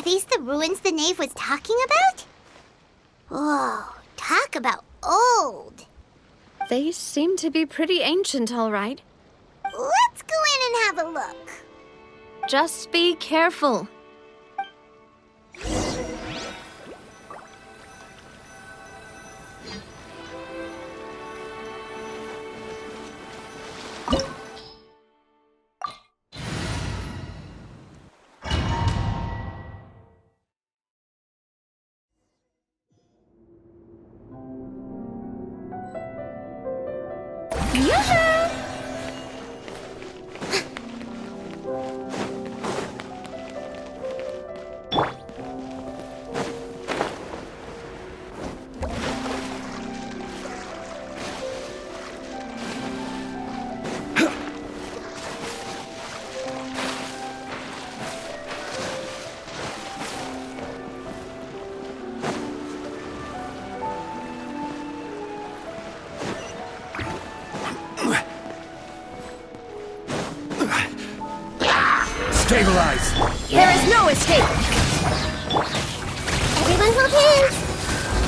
Are these the ruins the knave was talking about? Whoa, talk about old. They seem to be pretty ancient, all right. Let's go in and have a look. Just be careful. Stabilize! There is no escape! Everyone hold hands.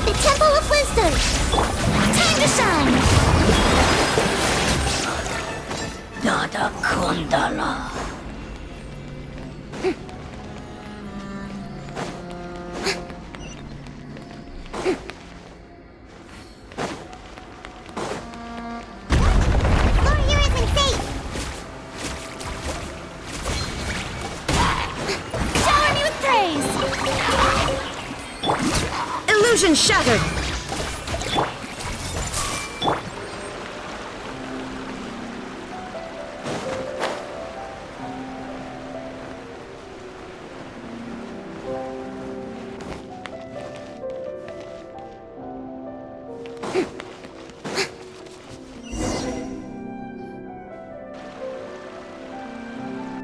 The Temple of Wisdom. Time to shine. Dada Kundala. Floor here isn't safe. Shower me with praise! Illusion shattered!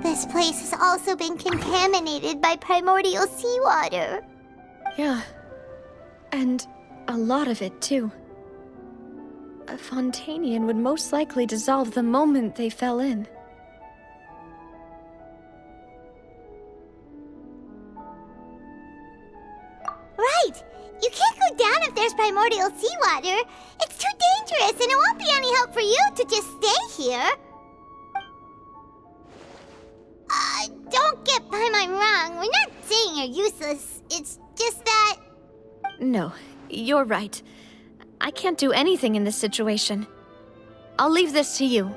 This place has also been contaminated by primordial seawater. Yeah. And a lot of it, too. A Fontanian would most likely dissolve the moment they fell in. Right! You can't go down if there's primordial seawater. It's too dangerous, and it won't be any help for you to just stay here. Don't get Paimon wrong. We're not saying you're useless. It's just that... No, you're right. I can't do anything in this situation. I'll leave this to you.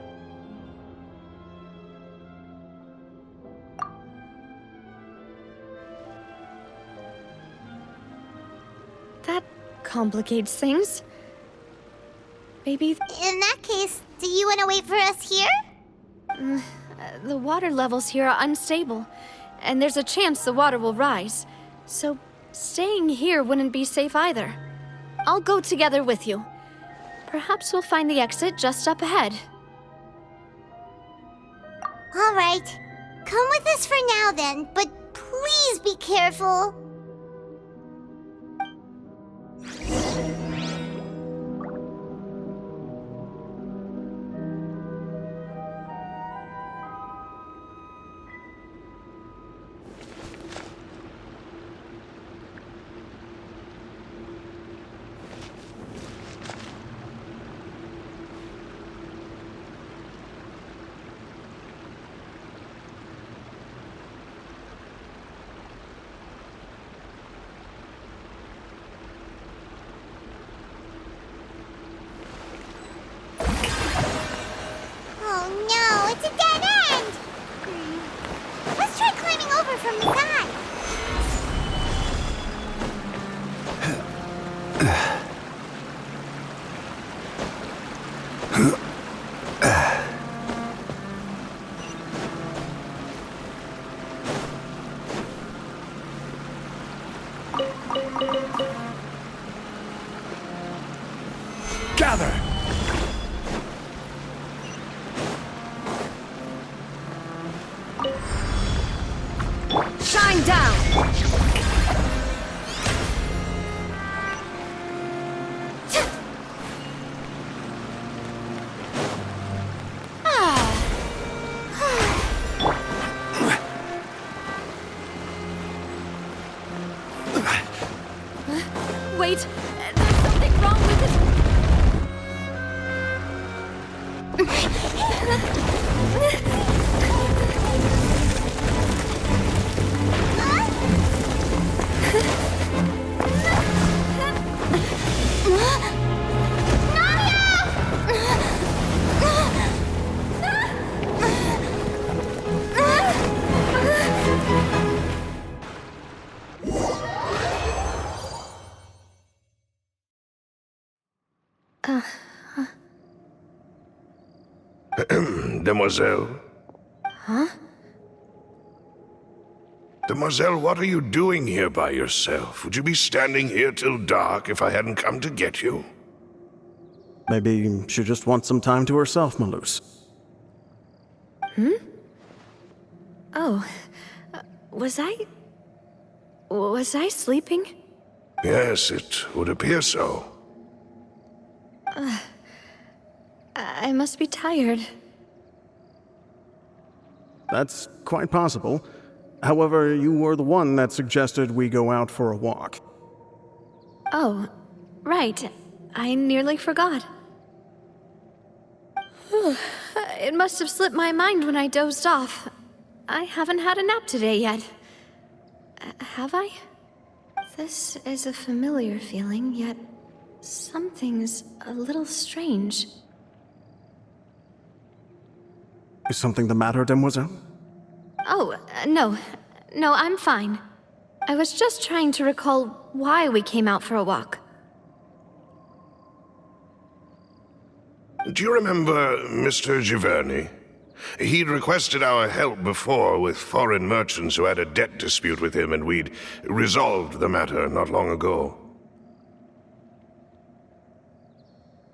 That complicates things. Maybe In that case, do you want to wait for us here? the water levels here are unstable, and there's a chance the water will rise. So staying here wouldn't be safe either. I'll go together with you. Perhaps we'll find the exit just up ahead. All right. Come with us for now then, but please be careful. Oh no, it's a dead end! Let's try climbing over from the side. Gather! Shine down! Wait! There's something wrong with it! Demoiselle? Huh? Demoiselle, what are you doing here by yourself? Would you be standing here till dark if I hadn't come to get you? Maybe she just wants some time to herself, Malus. Oh. Was I sleeping? Yes, it would appear so. I must be tired. That's quite possible. However, you were the one that suggested we go out for a walk. Oh, right. I nearly forgot. It must have slipped my mind when I dozed off. I haven't had a nap today yet. Have I? This is a familiar feeling, yet something's a little strange. Is something the matter, Demoiselle? Oh, no. No, I'm fine. I was just trying to recall why we came out for a walk. Do you remember Mr. Giverny? He'd requested our help before with foreign merchants who had a debt dispute with him, and we'd resolved the matter not long ago.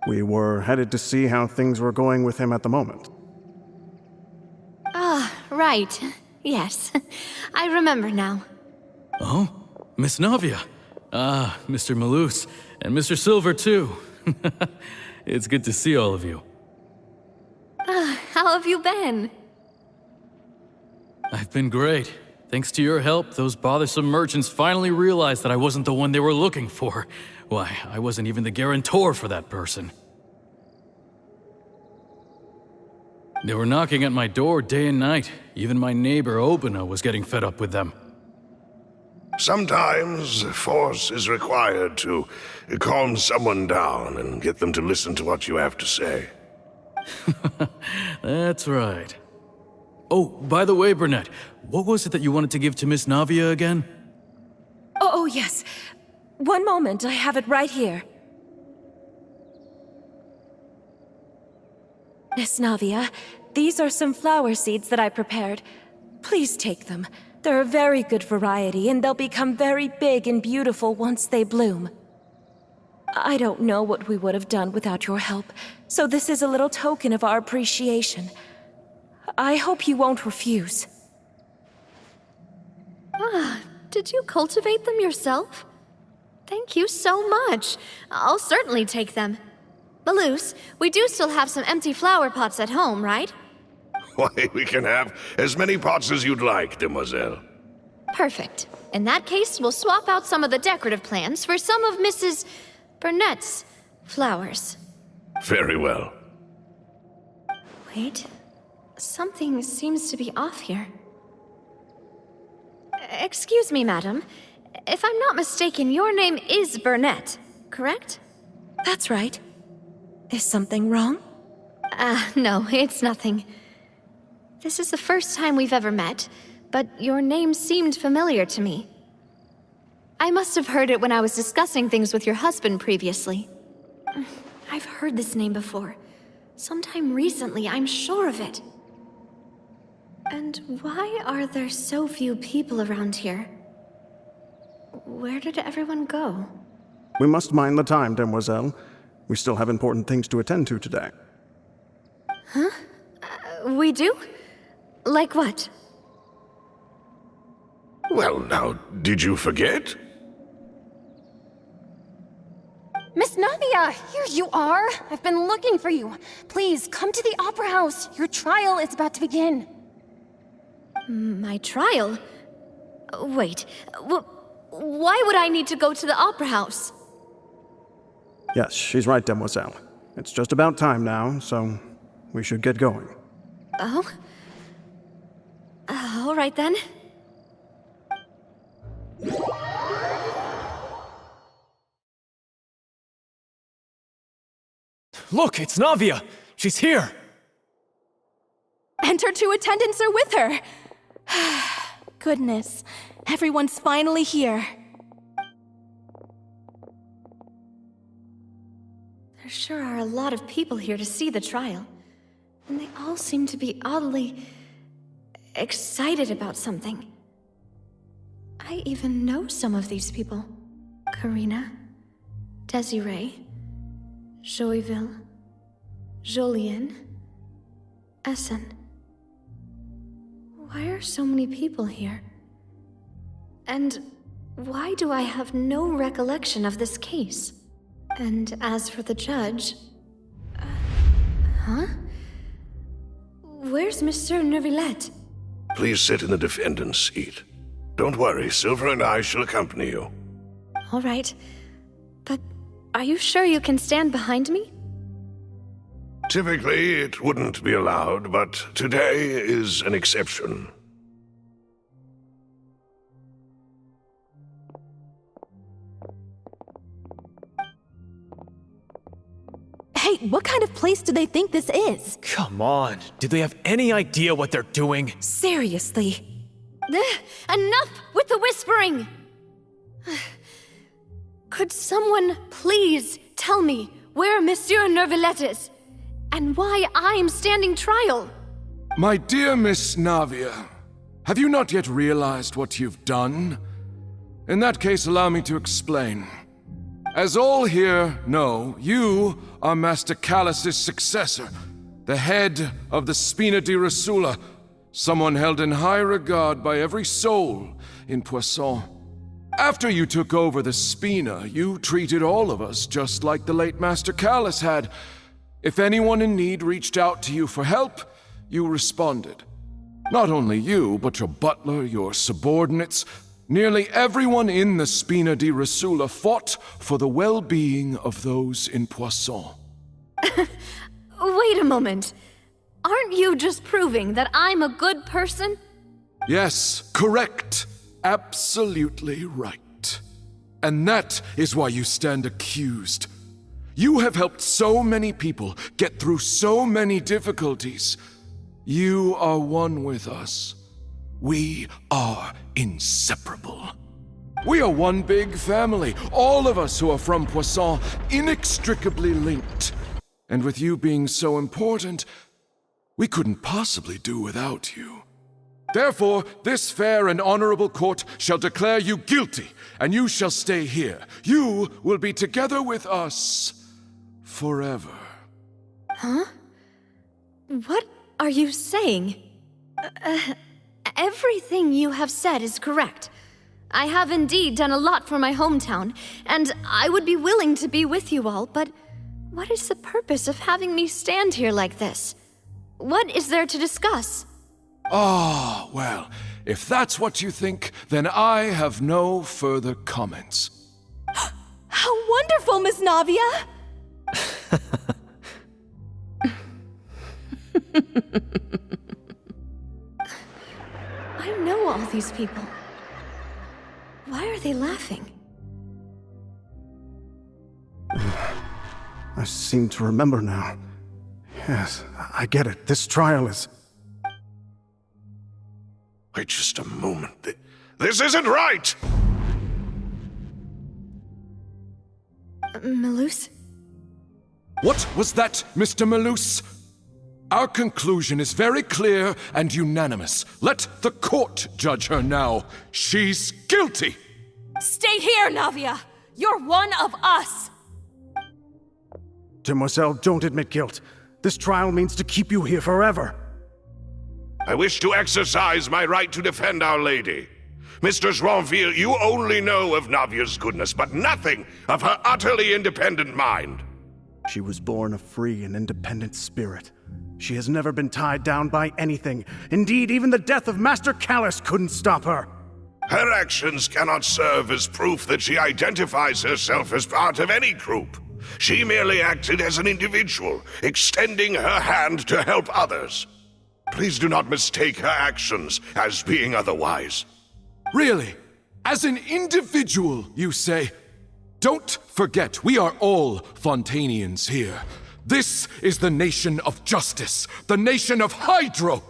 We were headed to see how things were going with him at the moment. Ah, right. Yes. I remember now. Oh, Miss Navia. Ah, Mr. Malus, and Mr. Silver, too. It's good to see all of you. How have you been? I've been great. Thanks to your help, those bothersome merchants finally realized that I wasn't the one they were looking for. Why, I wasn't even the guarantor for that person. They were knocking at my door day and night. Even my neighbor Obina was getting fed up with them. Sometimes force is required to calm someone down and get them to listen to what you have to say. That's right. Oh, by the way, Burnett, what was it that you wanted to give to Miss Navia again? Oh, yes. One moment, I have it right here. Miss Navia, these are some flower seeds that I prepared. Please take them. They're a very good variety, and they'll become very big and beautiful once they bloom. I don't know what we would have done without your help, so this is a little token of our appreciation. I hope you won't refuse. Did you cultivate them yourself? Thank you so much. I'll certainly take them. Malus, we do still have some empty flower pots at home, right? Why, we can have as many pots as you'd like, demoiselle. Perfect. In that case, we'll swap out some of the decorative plants for some of Mrs. Burnett's flowers. Very well. Wait. Something seems to be off here. Excuse me, madam. If I'm not mistaken, your name is Burnett, correct? That's right. Is something wrong? No, it's nothing. This is the first time we've ever met, but your name seemed familiar to me. I must have heard it when I was discussing things with your husband previously. I've heard this name before. Sometime recently, I'm sure of it. And why are there so few people around here? Where did everyone go? We must mind the time, demoiselle. We still have important things to attend to today. Huh? We do? Like what? Well, now, did you forget? Miss Navia, here you are! I've been looking for you. Please, come to the Opera House. Your trial is about to begin. My trial? Wait, why would I need to go to the Opera House? Yes, she's right, Demoiselle. It's just about time now, so we should get going. Oh? All right then. Look, it's Navia! She's here! And her two attendants are with her. Goodness, everyone's finally here. There sure are a lot of people here to see the trial. And they all seem to be oddly excited about something. I even know some of these people. Karina, Desiree, Joyville, Jolien, Essen. Why are so many people here? And why do I have no recollection of this case? And as for the judge... huh? Where's Monsieur Neuvillette? Please sit in the defendant's seat. Don't worry, Silver and I shall accompany you. All right. But are you sure you can stand behind me? Typically, it wouldn't be allowed, but today is an exception. Hey, what kind of place do they think this is? Come on, do they have any idea what they're doing? Seriously. Enough with the whispering! Could someone please tell me where Monsieur Neuvillette is? And why I'm standing trial? My dear Miss Navia, have you not yet realized what you've done? In that case, allow me to explain. As all here know, you are Master Callus's successor, the head of the Spina di Rosula, someone held in high regard by every soul in Poisson. After you took over the Spina, you treated all of us just like the late Master Callus had. If anyone in need reached out to you for help, you responded. Not only you, but your butler, your subordinates, nearly everyone in the Spina di Rosula fought for the well-being of those in Poisson. Wait a moment. Aren't you just proving that I'm a good person? Yes, correct. Absolutely right. And that is why you stand accused. You have helped so many people get through so many difficulties. You are one with us. We are inseparable. We are one big family, all of us who are from Poisson, inextricably linked. And with you being so important, we couldn't possibly do without you. Therefore, this fair and honorable court shall declare you guilty, and you shall stay here. You will be together with us forever. Huh? What are you saying? Everything you have said is correct. I have indeed done a lot for my hometown, and I would be willing to be with you all, but what is the purpose of having me stand here like this? What is there to discuss? Ah, well, if that's what you think, then I have no further comments. How wonderful, Miss Navia! I know all these people. Why are they laughing? I seem to remember now. Yes, I get it. This trial is... Wait just a moment. This isn't right! Melus? What was that, Mr. Malus? Our conclusion is very clear and unanimous. Let the court judge her now. She's guilty! Stay here, Navia! You're one of us! Demoiselle, don't admit guilt. This trial means to keep you here forever. I wish to exercise my right to defend Our Lady. Mr. Joinville, you only know of Navia's goodness, but nothing of her utterly independent mind. She was born a free and independent spirit. She has never been tied down by anything. Indeed, even the death of Master Callus couldn't stop her. Her actions cannot serve as proof that she identifies herself as part of any group. She merely acted as an individual, extending her hand to help others. Please do not mistake her actions as being otherwise. Really? As an individual, you say? Don't forget, we are all Fontanians here. This is the nation of justice, the nation of Hydro!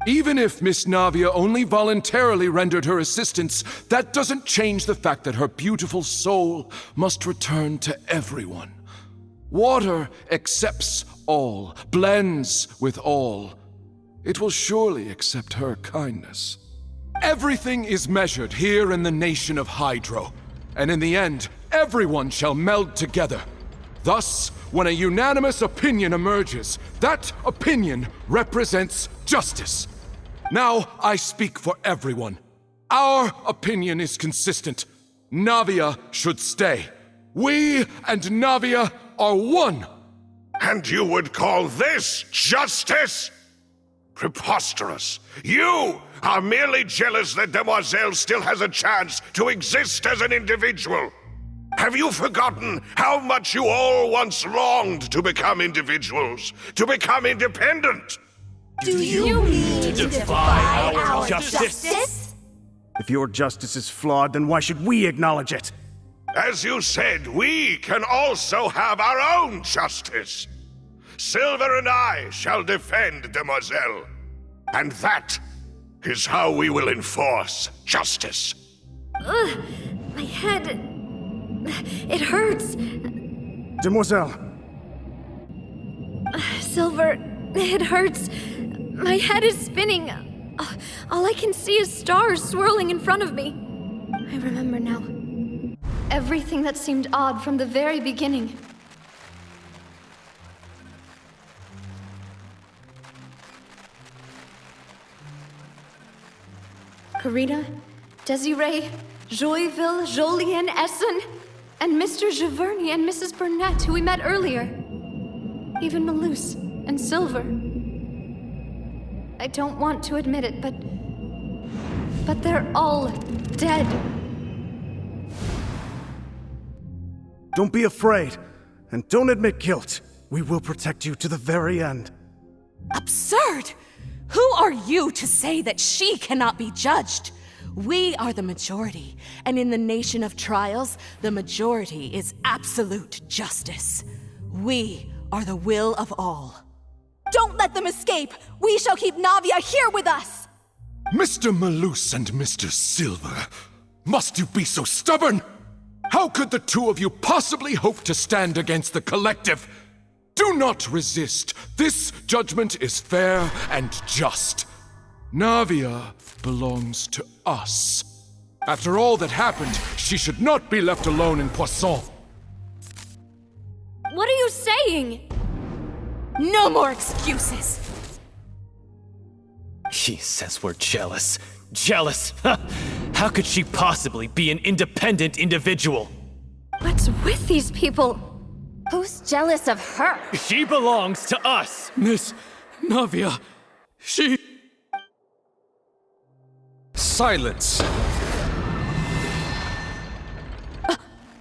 Even if Miss Navia only voluntarily rendered her assistance, that doesn't change the fact that her beautiful soul must return to everyone. Water accepts all, blends with all. It will surely accept her kindness. Everything is measured here in the nation of Hydro, and in the end, everyone shall meld together. Thus, when a unanimous opinion emerges, that opinion represents justice. Now I speak for everyone. Our opinion is consistent. Navia should stay. We and Navia are one. And you would call this justice? Preposterous. You are merely jealous that Demoiselle still has a chance to exist as an individual. Have you forgotten how much you all once longed to become individuals, to become independent? Do you mean to defy our justice? justice? If your justice is flawed, then why should we acknowledge it? As you said, we can also have our own justice. Silver and I shall defend Demoiselle. And that is how we will enforce justice. Ugh, my head... It hurts. Demoiselle, Silver, it hurts. My head is spinning. All I can see is stars swirling in front of me. I remember now. Everything that seemed odd from the very beginning. Karina, Desiree, Joyville, Jolien, Essen, and Mr. Giverny and Mrs. Burnett, who we met earlier. Even Malus and Silver. I don't want to admit it, but they're all dead. don't be afraid, and don't admit guilt. We will protect you to the very end. Absurd! Who are you to say that she cannot be judged? We are the majority, and in the nation of trials, the majority is absolute justice. We are the will of all. Don't let them escape! We shall keep Navia here with us! Mr. Malus and Mr. Silver, must you be so stubborn? How could the two of you possibly hope to stand against the collective? Do not resist. This judgment is fair and just. Navia belongs to us. After all that happened, she should not be left alone in Poisson. What are you saying? No more excuses! She says we're jealous. Jealous? How could she possibly be an independent individual? What's with these people? Who's jealous of her? She belongs to us! Miss Navia, she... Silence!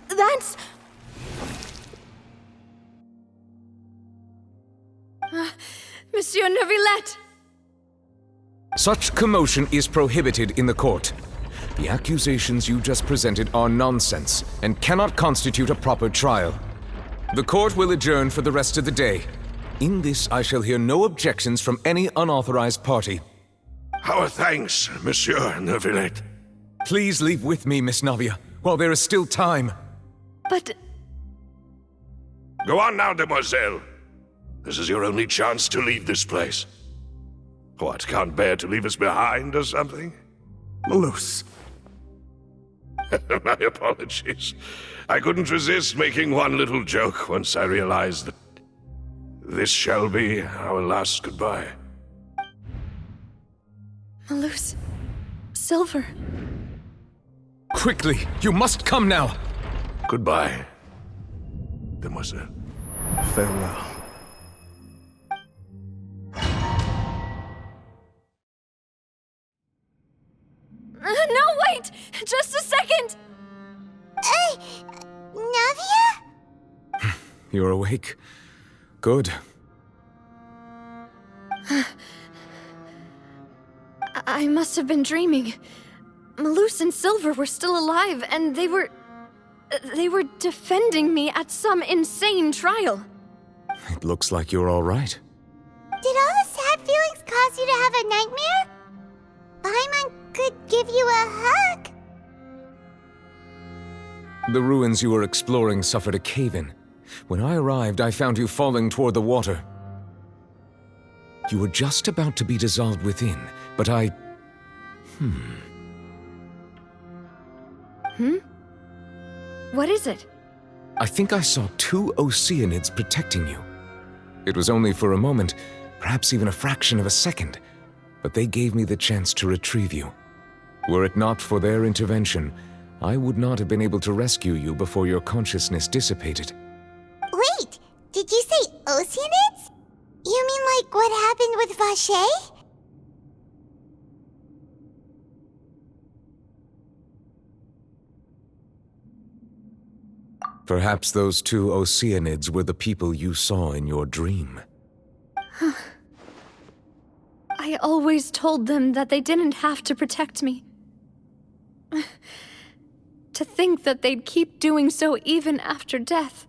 That's... Monsieur Neuvillette! Such commotion is prohibited in the court. The accusations you just presented are nonsense and cannot constitute a proper trial. The court will adjourn for the rest of the day. In this, I shall hear no objections from any unauthorized party. Our thanks, Monsieur Neuvillette. Please leave with me, Miss Navia, while there is still time. But... Go on now, demoiselle. This is your only chance to leave this place. What, can't bear to leave us behind or something? Malus. My apologies. I couldn't resist making one little joke once I realized that this shall be our last goodbye. Malus... Silver... Quickly, you must come now! Goodbye, demoiselle. Farewell. No, wait! Just a second! Navia? You're awake. Good. I must have been dreaming. Malus and Silver were still alive, and they were defending me at some insane trial. It looks like you're all right. Did all the sad feelings cause you to have a nightmare? Paimon could give you a hug. The ruins you were exploring suffered a cave-in. When I arrived, I found you falling toward the water. You were just about to be dissolved within, but I... What is it? I think I saw 2 Oceanids protecting you. It was only for a moment, perhaps even a fraction of a second, but they gave me the chance to retrieve you. Were it not for their intervention, I would not have been able to rescue you before your consciousness dissipated. Wait, did you say Oceanids? You mean like what happened with Vache? Perhaps those 2 Oceanids were the people you saw in your dream. I always told them that they didn't have to protect me. To think that they'd keep doing so even after death.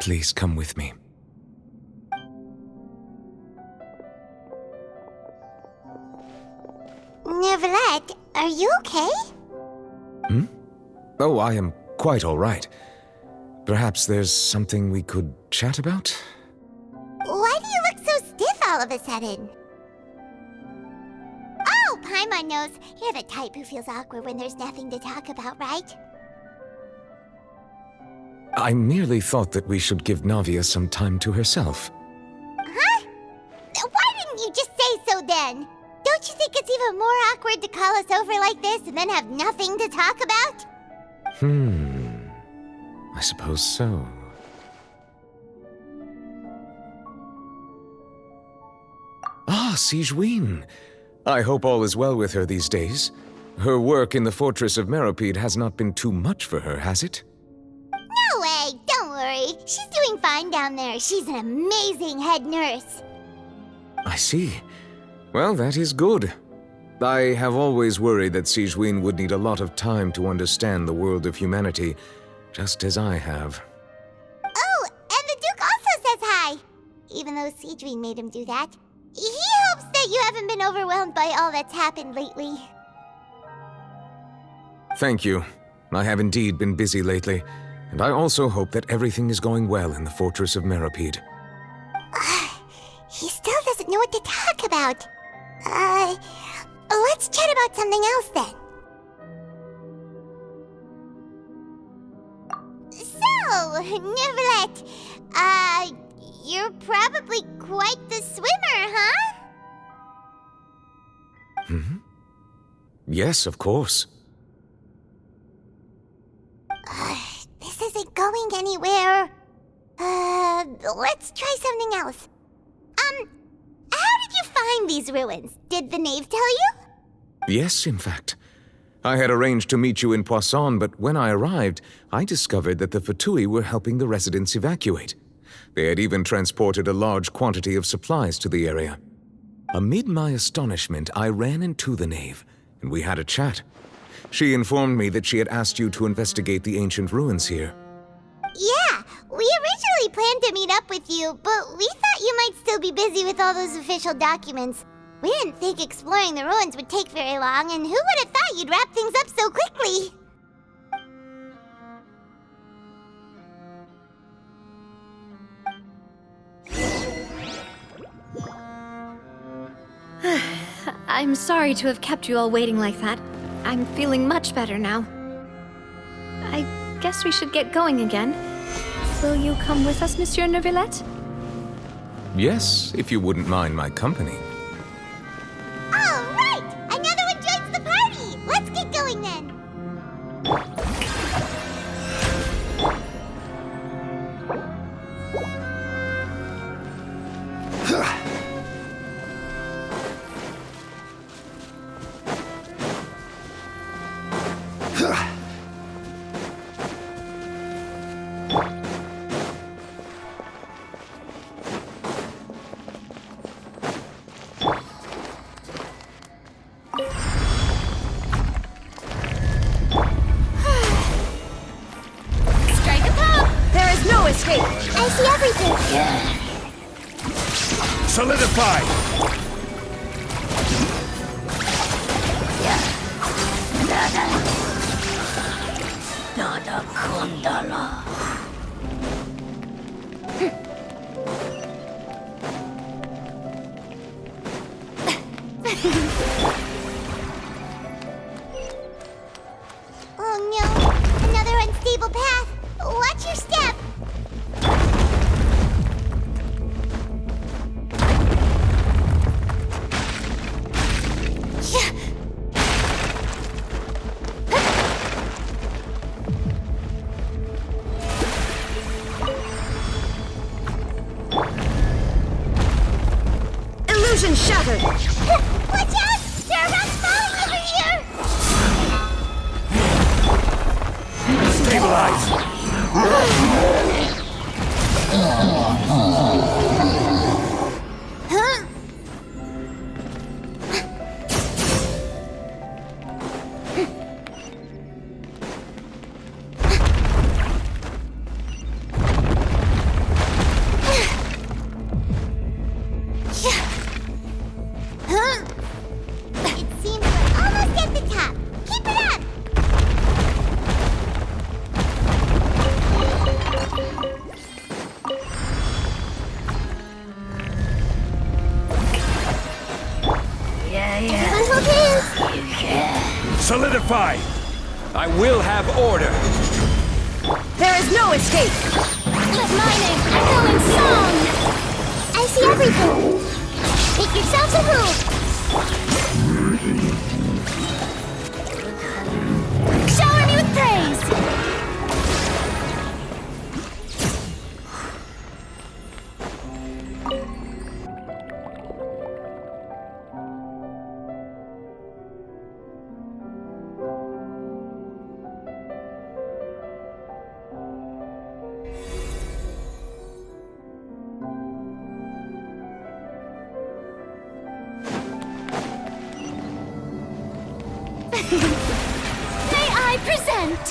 Please come with me. Neverlet, are you okay? Oh, I am quite all right. Perhaps there's something we could chat about? Why do you look so stiff all of a sudden? Oh, Paimon knows. You're the type who feels awkward when there's nothing to talk about, right? I merely thought that we should give Navia some time to herself. Huh? Why didn't you just say so then? Don't you think it's even more awkward to call us over like this and then have nothing to talk about? I suppose so. Ah, Sigewinne. I hope all is well with her these days. Her work in the Fortress of Meropide has not been too much for her, has it? No way, don't worry. She's doing fine down there. She's an amazing head nurse. I see. Well, that is good. I have always worried that Sigewinne would need a lot of time to understand the world of humanity, just as I have. Oh, and the Duke also says hi. Even though Sigewinne made him do that. He hopes that you haven't been overwhelmed by all that's happened lately. Thank you. I have indeed been busy lately, and I also hope that everything is going well in the Fortress of Meropide. He still doesn't know what to talk about. Let's chat about something else then. So, Neverlet, you're probably quite the swimmer, huh? Yes, of course. This isn't going anywhere. Let's try something else. How did you find these ruins? Did the knave tell you? Yes, in fact. I had arranged to meet you in Poisson, but when I arrived, I discovered that the Fatui were helping the residents evacuate. They had even transported a large quantity of supplies to the area. Amid my astonishment, I ran into the knave, and we had a chat. She informed me that she had asked you to investigate the ancient ruins here. Yeah, we originally planned to meet up with you, but we thought you might still be busy with all those official documents. We didn't think exploring the ruins would take very long, and who would have thought you'd wrap things up so quickly? I'm sorry to have kept you all waiting like that. I'm feeling much better now. I guess we should get going again. Will you come with us, Monsieur Neuvillette? Yes, if you wouldn't mind my company. All right! Another one joins the party! Let's get going then! Solidify! Nada Kundala. Oh no, another unstable path. Watch your step. Illusion shattered! Watch out! There are rocks falling over here! Stabilize! Huh? Huh? It seems we're almost at the top. Keep it up! Everyone hold hands! Solidify! I will have order! There is no escape! But mining, echoing song! I see everything! Make yourselves a move! Shower me with praise! May I present?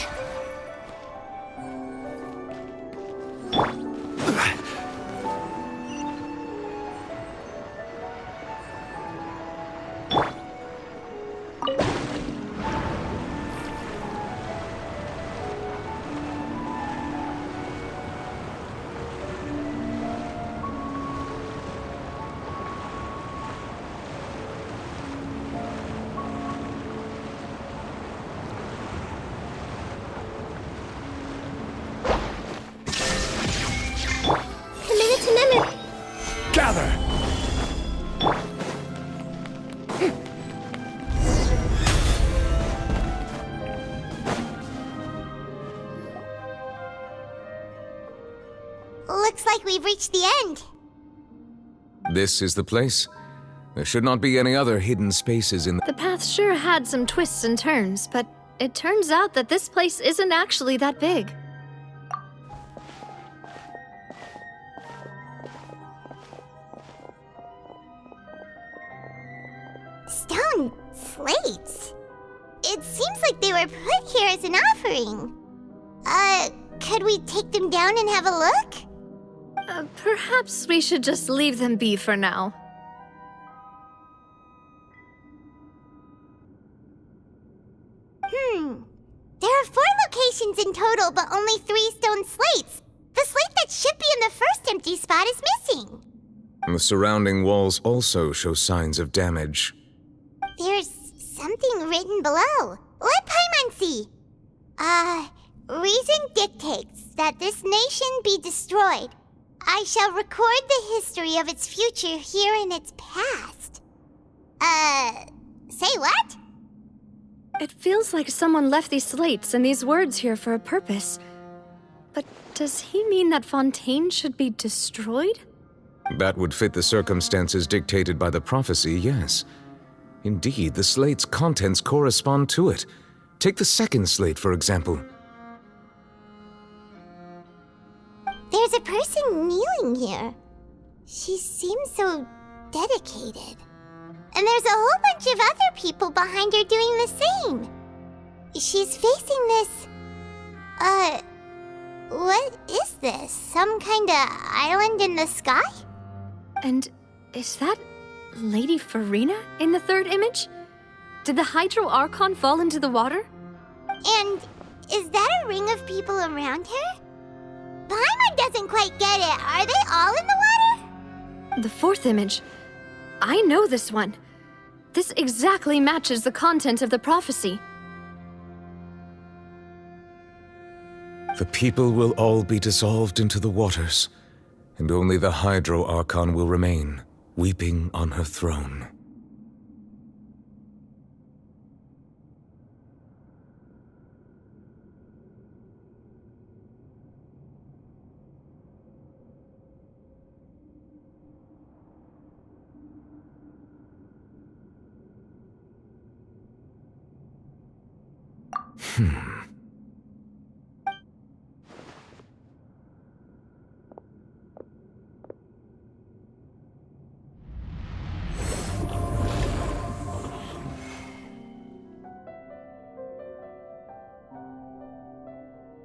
Committed to memory. Gather! Looks like we've reached the end. This is the place. There should not be any other hidden spaces in The path sure had some twists and turns, but it turns out that this place isn't actually that big. Stone slates. It seems like they were put here as an offering. Could we take them down and have a look? Perhaps we should just leave them be for now. There are 4 locations in total, but only 3 stone slates. The slate that should be in the first empty spot is missing. The surrounding walls also show signs of damage. There's something written below. Let Paimon see. Reason dictates that this nation be destroyed. I shall record the history of its future here in its past. Say what? It feels like someone left these slates and these words here for a purpose. But does he mean that Fontaine should be destroyed? That would fit the circumstances dictated by the prophecy, yes. Indeed, the slate's contents correspond to it. Take the second slate, for example. There's a person kneeling here. She seems so dedicated. And there's a whole bunch of other people behind her doing the same. She's facing this... what is this? Some kind of island in the sky? And Is that Lady Farina in the third image? Did the Hydro Archon fall into the water? And is that a ring of people around her? Paimon doesn't quite get it. Are they all in the water? The fourth image. I know this one. This exactly matches the content of the prophecy. The people will all be dissolved into the waters, and only the Hydro Archon will remain, weeping on her throne.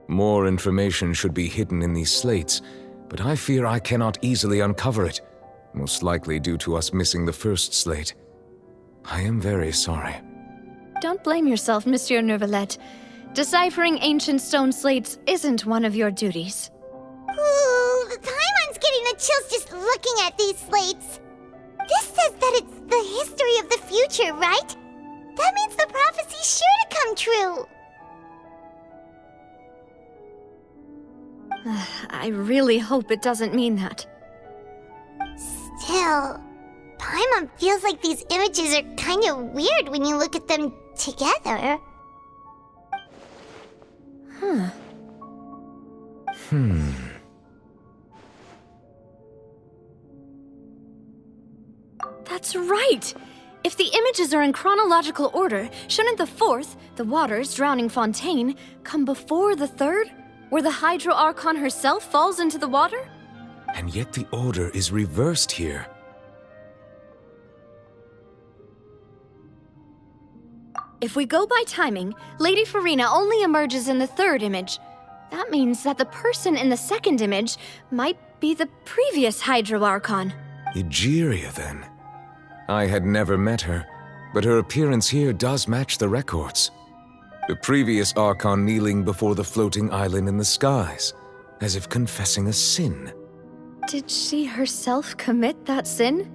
More information should be hidden in these slates, but I fear I cannot easily uncover it, most likely due to us missing the first slate. I am very sorry. Don't blame yourself, Monsieur Neuvillette. Deciphering ancient stone slates isn't one of your duties. Ooh, Paimon's getting the chills just looking at these slates. This says that it's the history of the future, right? That means the prophecy's sure to come true. I really hope it doesn't mean that. Still, Paimon feels like these images are kind of weird when you look at them together. That's right! If the images are in chronological order, shouldn't the fourth, the water's drowning fontaine, come before the third, where the Hydro Archon herself falls into the water? And yet the order is reversed here. If we go by timing, Lady Farina only emerges in the third image. That means that the person in the second image might be the previous Hydro Archon. Egeria, then. I had never met her, but her appearance here does match the records. The previous Archon kneeling before the floating island in the skies, as if confessing a sin. Did she herself commit that sin?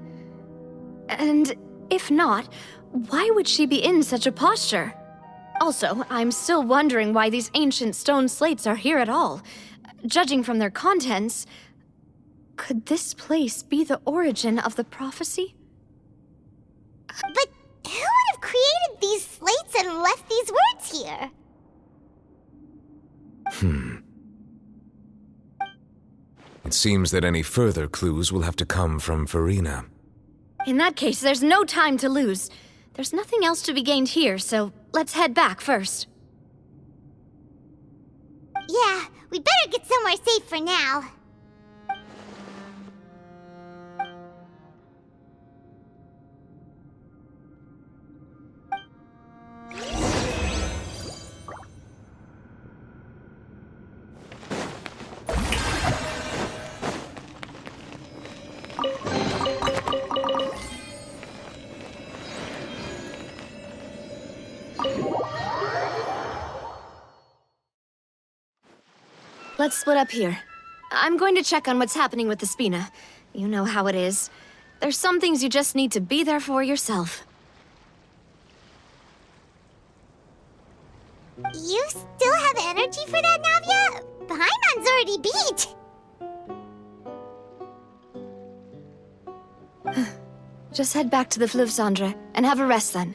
And if not, why would she be in such a posture? Also, I'm still wondering why these ancient stone slates are here at all. Judging from their contents, could this place be the origin of the prophecy? But who would have created these slates and left these words here? It seems that any further clues will have to come from Farina. In that case, there's no time to lose. There's nothing else to be gained here, so let's head back first. Yeah, we better get somewhere safe for now. Let's split up here. I'm going to check on what's happening with the Spina. You know how it is. There's some things you just need to be there for yourself. You still have energy for that, Navia? Paimon's already beat. Just head back to the Fleuve Cendre and have a rest then.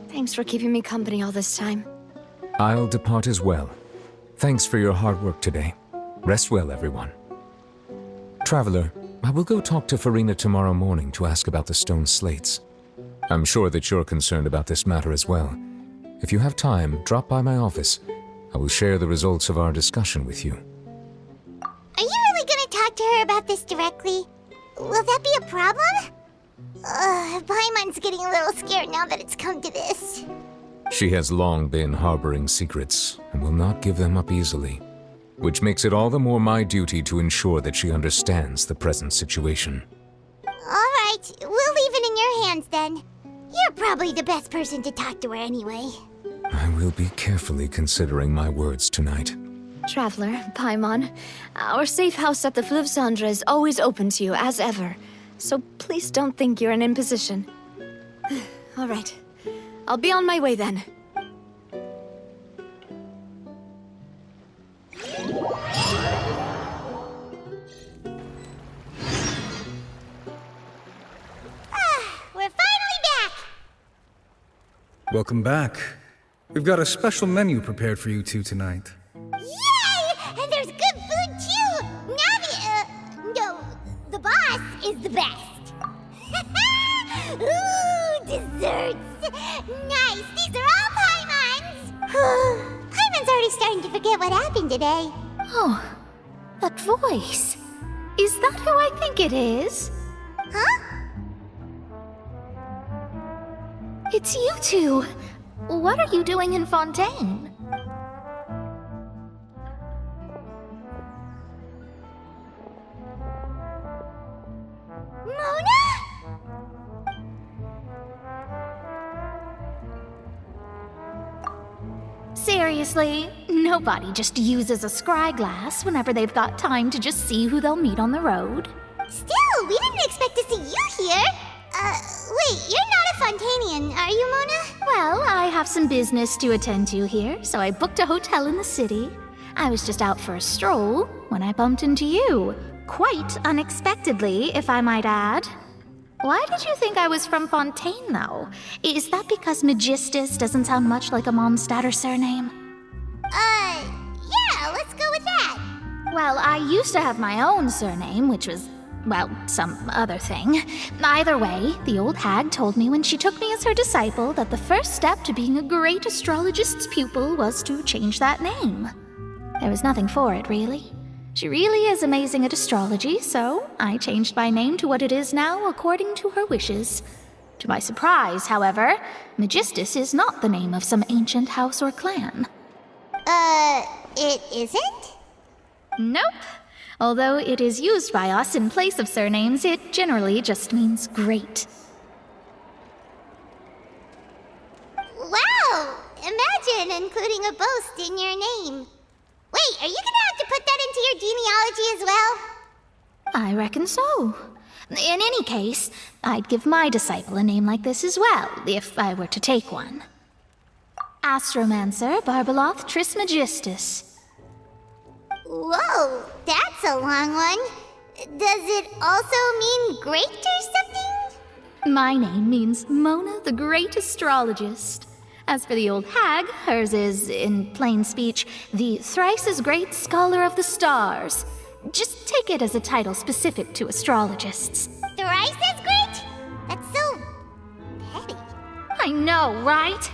Thanks for keeping me company all this time. I'll depart as well. Thanks for your hard work today. Rest well, everyone. Traveler, I will go talk to Farina tomorrow morning to ask about the stone slates. I'm sure that you're concerned about this matter as well. If you have time, drop by my office. I will share the results of our discussion with you. Are you really gonna talk to her about this directly? Will that be a problem? Paimon's getting a little scared now that it's come to this. She has long been harboring secrets and will not give them up easily, which makes it all the more my duty to ensure that she understands the present situation. All right, We'll leave it in your hands then. You're probably the best person to talk to her anyway. I will be carefully considering my words tonight. Traveler, Paimon, our safe house at the Fleuve Cendre is always open to you, as ever. So please don't think you're an imposition. All right. I'll be on my way then. We're finally back! Welcome back. We've got a special menu prepared for you two tonight. Yay! And there's good food too! No, the boss is the best. Ooh, desserts! Nice, these are all Paimon's! Paimon's already starting to forget what happened today. Oh, that voice. Is that who I think it is? Huh? It's you two. What are you doing in Fontaine? Mona? Seriously, nobody just uses a scry glass whenever they've got time to just see who they'll meet on the road. Still, we didn't expect to see you here. Wait, you're not a Fontanian, are you, Mona? Well, I have some business to attend to here, so I booked a hotel in the city. I was just out for a stroll when I bumped into you. Quite unexpectedly, if I might add. Why did you think I was from Fontaine, though? Is that because Megistus doesn't sound much like a Mondstadter surname? Yeah, let's go with that. Well, I used to have my own surname, which was, well, some other thing. Either way, the old hag told me when she took me as her disciple that the first step to being a great astrologist's pupil was to change that name. There was nothing for it, really. She really is amazing at astrology, so I changed my name to what it is now according to her wishes. To my surprise, however, Megistus is not the name of some ancient house or clan. It isn't? Nope. Although it is used by us in place of surnames, it generally just means great. Wow! Imagine including a boast in your name. Wait, are you gonna have to put that into your genealogy as well? I reckon so. In any case, I'd give my disciple a name like this as well, if I were to take one. Astromancer Barbeloth Trismegistus. Whoa, that's a long one. Does it also mean great or something? My name means Mona the Great Astrologist. As for the old hag, hers is, in plain speech, the thrice-as-great Scholar of the Stars. Just take it as a title specific to astrologists. Thrice as great? That's so petty. I know, right?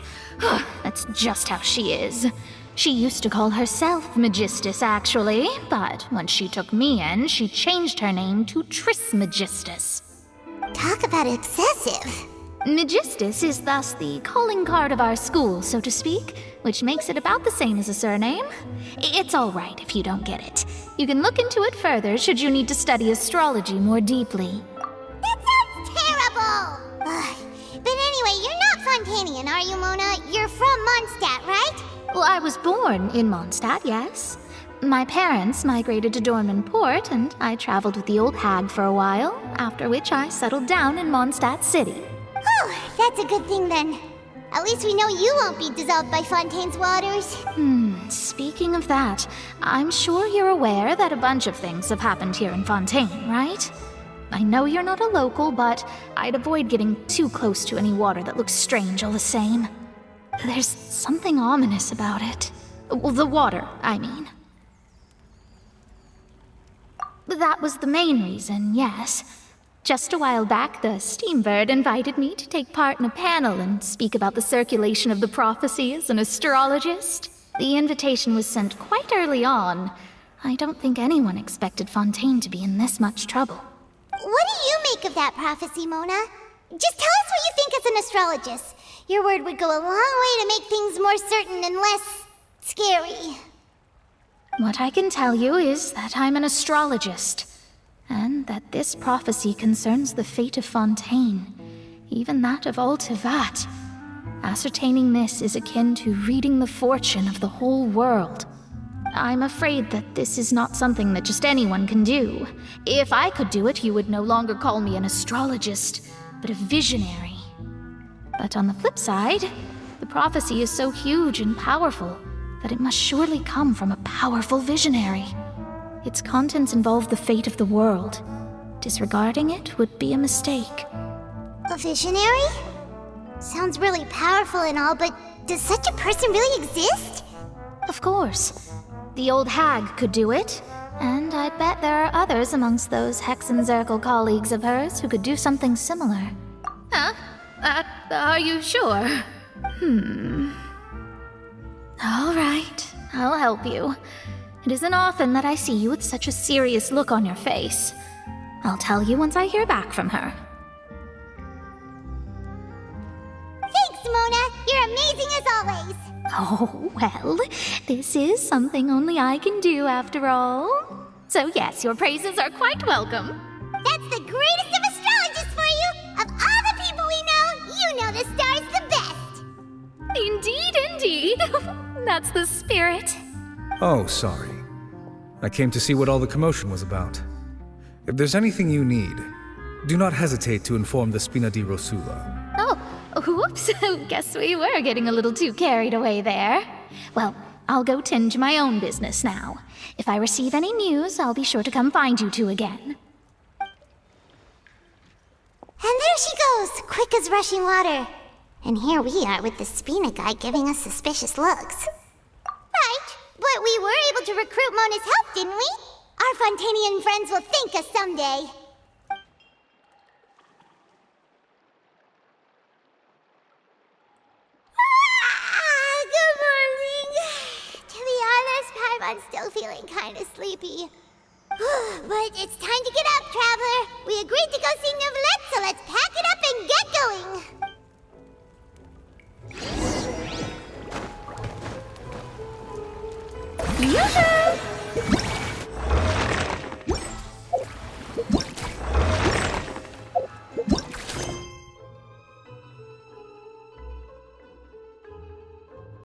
That's just how she is. She used to call herself Megistus, actually, but when she took me in, she changed her name to Trismegistus. Talk about excessive. Megistus is thus the calling card of our school, so to speak, which makes it about the same as a surname. It's all right if you don't get it. You can look into it further should you need to study astrology more deeply. That sounds terrible! But anyway, you're not Fontanian, are you, Mona? You're from Mondstadt, right? Well, I was born in Mondstadt, yes. My parents migrated to Dorman Port, and I traveled with the old hag for a while, after which I settled down in Mondstadt City. Oh, that's a good thing then. At least we know you won't be dissolved by Fontaine's waters. Speaking of that, I'm sure you're aware that a bunch of things have happened here in Fontaine, right? I know you're not a local, but I'd avoid getting too close to any water that looks strange all the same. There's something ominous about it. Well, the water, I mean. That was the main reason, yes. Just a while back, the Steambird invited me to take part in a panel and speak about the circulation of the prophecy as an astrologist. The invitation was sent quite early on. I don't think anyone expected Fontaine to be in this much trouble. What do you make of that prophecy, Mona? Just tell us what you think as an astrologist. Your word would go a long way to make things more certain and less scary. What I can tell you is that I'm an astrologist. and that this prophecy concerns the fate of Fontaine, even that of all Tevat. Ascertaining this is akin to reading the fortune of the whole world. I'm afraid that this is not something that just anyone can do. If I could do it, you would no longer call me an astrologist, but a visionary. But on the flip side, the prophecy is so huge and powerful that it must surely come from a powerful visionary. Its contents involve the fate of the world. Disregarding it would be a mistake. A visionary? Sounds really powerful and all, but does such a person really exist? Of course. The old hag could do it, and I bet there are others amongst those Hexenzirkel colleagues of hers who could do something similar. Huh? Are you sure? All right, I'll help you. It isn't often that I see you with such a serious look on your face. I'll tell you once I hear back from her. Thanks, Mona! You're amazing as always! Oh, well, this is something only I can do after all. So yes, your praises are quite welcome. That's the greatest of astrologists for you! Of all the people we know, you know the star's the best! Indeed, indeed. That's the spirit. Oh, sorry. I came to see what all the commotion was about. If there's anything you need, do not hesitate to inform the Spina di Rosula. Oh, whoops. Guess we were getting a little too carried away there. Well, I'll go tend to my own business now. If I receive any news, I'll be sure to come find you two again. And there she goes, quick as rushing water. And here we are with the Spina guy giving us suspicious looks. Right, but we were able to recruit Mona's help, didn't we? Our Fontanian friends will thank us someday. Good morning. To be honest, I'm still feeling kind of sleepy. But it's time to get up, Traveler. We agreed to go see Neuvillette, so let's pack it up and get going. Yoo-hoo!